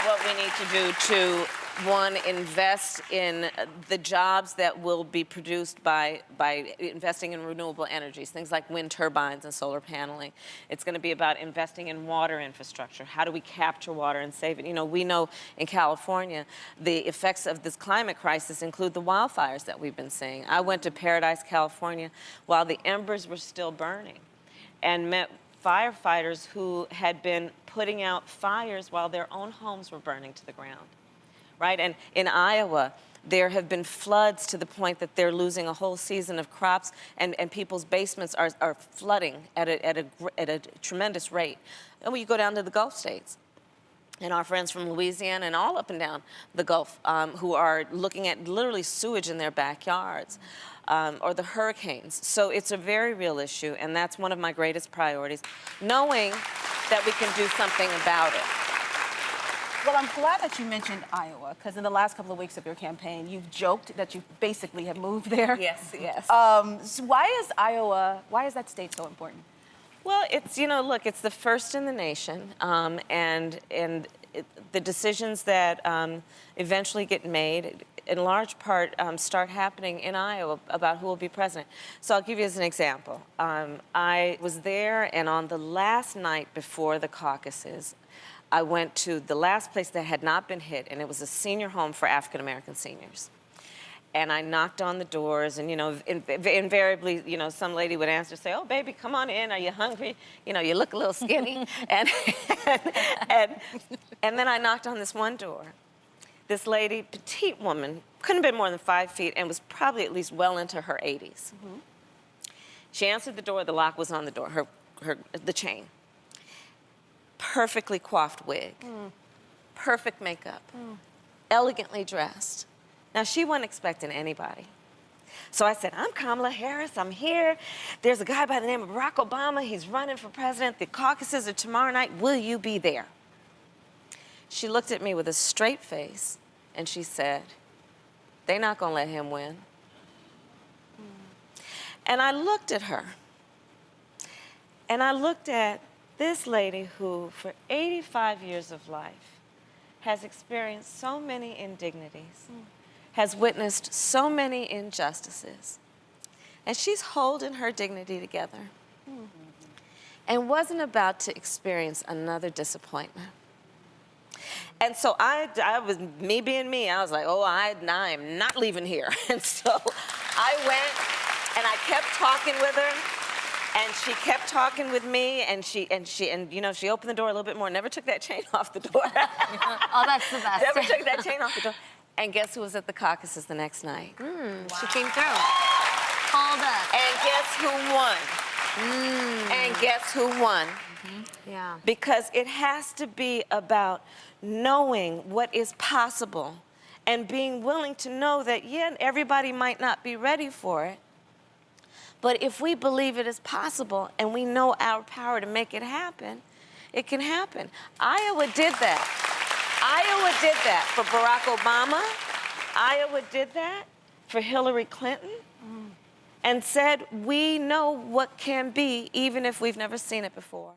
what we need to do to, one, invest in the jobs that will be produced by investing in renewable energies, things like wind turbines and solar paneling. It's going to be about investing in water infrastructure. How do we capture water and save it? You know, we know in California, the effects of this climate crisis include the wildfires that we've been seeing. I went to Paradise, California, while the embers were still burning, and met firefighters who had been putting out fires while their own homes were burning to the ground, right? And in Iowa, there have been floods to the point that they're losing a whole season of crops, and people's basements are flooding at a tremendous rate. And when you go down to the Gulf states, and our friends from Louisiana and all up and down the Gulf who are looking at literally sewage in their backyards, or the hurricanes. So it's a very real issue, and that's one of my greatest priorities, knowing that we can do something about it. Well, I'm glad that you mentioned Iowa, because in the last couple of weeks of your campaign, you've joked that you basically have moved there. Yes, yes. So why is that state so important? Well, it's, you know, look, it's the first in the nation, and the decisions that eventually get made, in large part, start happening in Iowa about who will be president. So I'll give you as an example. I was there, and on the last night before the caucuses, I went to the last place that had not been hit, and it was a senior home for African-American seniors. And I knocked on the doors, and, you know, invariably, you know, some lady would answer, say, "Oh, baby, come on in. Are you hungry? You know, you look a little skinny." and then I knocked on this one door. This lady, petite woman, couldn't have been more than 5 feet, and was probably at least well into her 80s. Mm-hmm. She answered the door. The lock was on the door, the chain. Perfectly coiffed wig, perfect makeup, elegantly dressed. Now, she wasn't expecting anybody. So I said, "I'm Kamala Harris, I'm here. There's a guy by the name of Barack Obama, he's running for president. The caucuses are tomorrow night, will you be there?" She looked at me with a straight face, and she said, "They're not gonna let him win." And I looked at her, and I looked at this lady who, for 85 years of life, has experienced so many indignities, has witnessed so many injustices, and she's holding her dignity together, and wasn't about to experience another disappointment. And so I was, me being me, I was like, "Oh, I am not leaving here." And so I went, and I kept talking with her, and she kept talking with me, and you know, she opened the door a little bit more, never took that chain off the door. Oh, that's the best. Never took that chain off the door. And guess who was at the caucuses the next night? Wow. She came through. Called up. And guess who won? And guess who won? Yeah. Because it has to be about knowing what is possible and being willing to know that, yeah, everybody might not be ready for it, but if we believe it is possible and we know our power to make it happen, it can happen. Iowa did that. Iowa did that for Barack Obama. Iowa did that for Hillary Clinton, and said, we know what can be even if we've never seen it before.